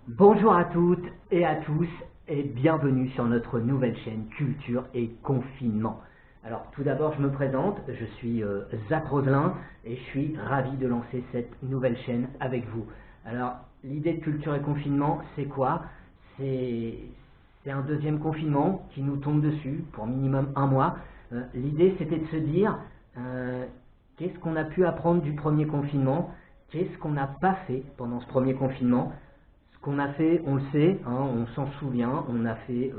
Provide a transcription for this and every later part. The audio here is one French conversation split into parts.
Bonjour à toutes et à tous et bienvenue sur notre nouvelle chaîne Culture et Confinement. Alors tout d'abord je me présente, je suis Zach Roselin et je suis ravi de lancer cette nouvelle chaîne avec vous. Alors l'idée de Culture et Confinement c'est quoi? C'est un deuxième confinement qui nous tombe dessus pour minimum un mois. L'idée c'était de se dire qu'est-ce qu'on a pu apprendre du premier confinement, qu'est-ce qu'on n'a pas fait pendant ce premier confinement. Ce qu'on a fait, on le sait, hein, on s'en souvient, on a fait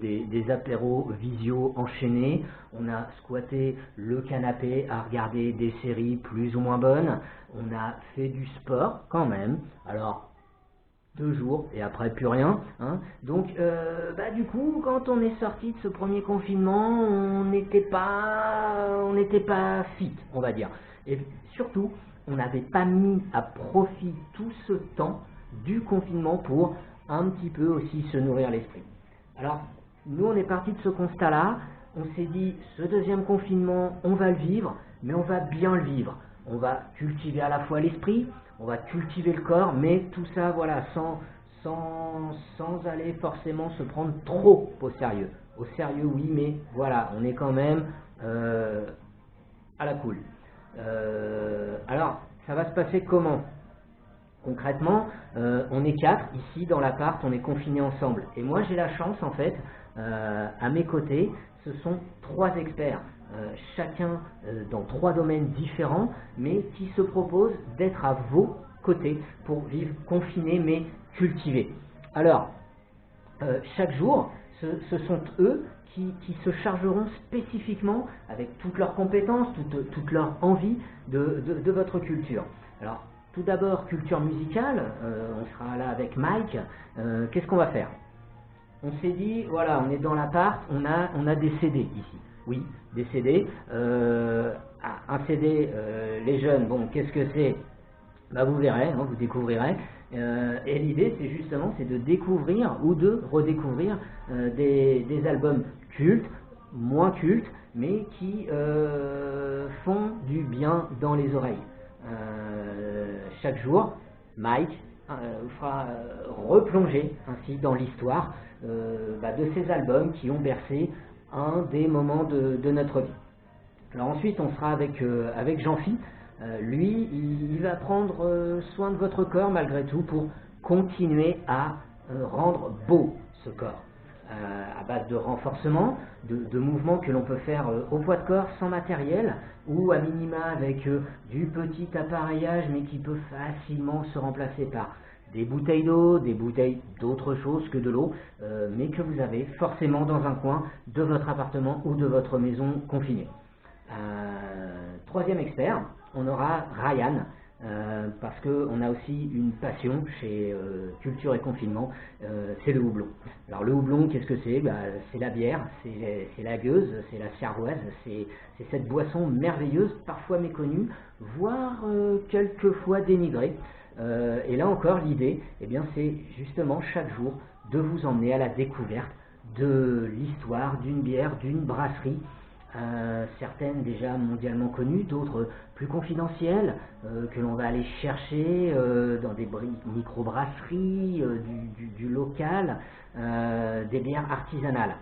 des apéros visio enchaînés, on a squatté le canapé à regarder des séries plus ou moins bonnes, on a fait du sport quand même, alors 2 jours et après plus rien. Hein. Donc du coup, quand on est sorti de ce premier confinement, on n'était pas fit, on va dire. Et surtout, on n'avait pas mis à profit tout ce temps du confinement pour un petit peu aussi se nourrir l'esprit. Alors, nous, on est parti de ce constat-là. On s'est dit, ce deuxième confinement, on va le vivre, mais on va bien le vivre. On va cultiver à la fois l'esprit, on va cultiver le corps, mais tout ça, voilà, sans aller forcément se prendre trop au sérieux. Au sérieux, oui, mais voilà, on est quand même à la cool. Alors, ça va se passer comment? Concrètement, on est 4 ici dans l'appart, on est confinés ensemble. Et moi j'ai la chance en fait, à mes côtés, ce sont 3 experts, chacun dans 3 domaines différents, mais qui se proposent d'être à vos côtés pour vivre confinés mais cultivés. Alors, chaque jour, ce sont eux qui se chargeront spécifiquement, avec toutes leurs compétences, toute leur envie de votre culture. Alors, tout d'abord, culture musicale, on sera là avec Mike. Qu'est-ce qu'on va faire? On s'est dit, voilà, on est dans l'appart, on a des CD ici. Oui, des CD. Un CD, les jeunes, bon, qu'est-ce que c'est? Vous verrez, hein, vous découvrirez. Et l'idée, c'est justement de découvrir ou de redécouvrir des albums cultes, moins cultes, mais qui font du bien dans les oreilles. Chaque jour, Mike vous fera replonger ainsi dans l'histoire de ces albums qui ont bercé un des moments de notre vie. Alors ensuite, on sera avec Jean-Phi. Lui, il va prendre soin de votre corps malgré tout pour continuer à rendre beau ce corps. À base de renforcement, de mouvements que l'on peut faire au poids de corps sans matériel ou à minima avec du petit appareillage mais qui peut facilement se remplacer par des bouteilles d'eau, des bouteilles d'autre chose que de l'eau, mais que vous avez forcément dans un coin de votre appartement ou de votre maison confinée. Troisième expert, on aura Ryan, parce qu'on a aussi une passion chez Culture et Confinement, c'est le houblon. Alors le houblon, qu'est-ce que c'est? C'est la bière, c'est la gueuse, c'est la ciarroise, c'est cette boisson merveilleuse, parfois méconnue, voire quelquefois dénigrée. Et là encore, l'idée, c'est justement chaque jour de vous emmener à la découverte de l'histoire d'une bière, d'une brasserie, certaines déjà mondialement connues, d'autres plus confidentielles, que l'on va aller chercher dans des microbrasseries, du local, des bières artisanales.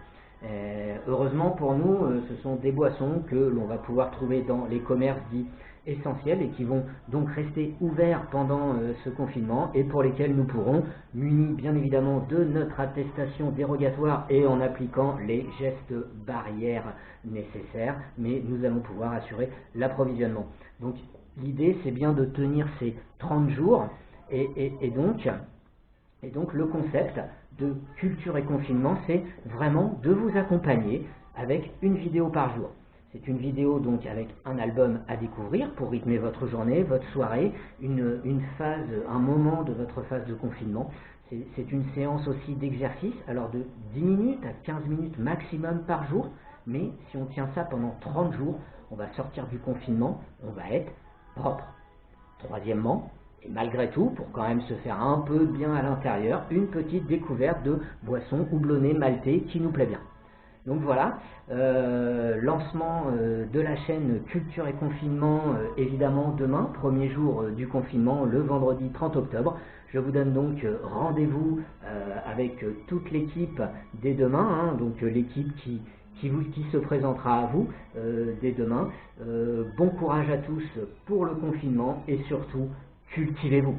Heureusement pour nous, ce sont des boissons que l'on va pouvoir trouver dans les commerces dits essentiels et qui vont donc rester ouverts pendant ce confinement et pour lesquels nous pourrons, munis bien évidemment de notre attestation dérogatoire et en appliquant les gestes barrières nécessaires, mais nous allons pouvoir assurer l'approvisionnement. Donc l'idée c'est bien de tenir ces 30 jours et donc le concept de Culture et Confinement, c'est vraiment de vous accompagner avec une vidéo par jour. C'est une vidéo donc avec un album à découvrir pour rythmer votre journée, votre soirée, une phase, un moment de votre phase de confinement. C'est une séance aussi d'exercice, alors de 10 minutes à 15 minutes maximum par jour, mais si on tient ça pendant 30 jours, on va sortir du confinement, on va être propre. Troisièmement, et malgré tout, pour quand même se faire un peu de bien à l'intérieur, une petite découverte de boissons houblonnées maltais qui nous plaît bien. Donc voilà, lancement de la chaîne Culture et Confinement, évidemment demain, premier jour du confinement, le vendredi 30 octobre. Je vous donne donc rendez-vous avec toute l'équipe dès demain, hein, donc l'équipe qui se présentera à vous dès demain. Bon courage à tous pour le confinement et surtout, cultivez-vous.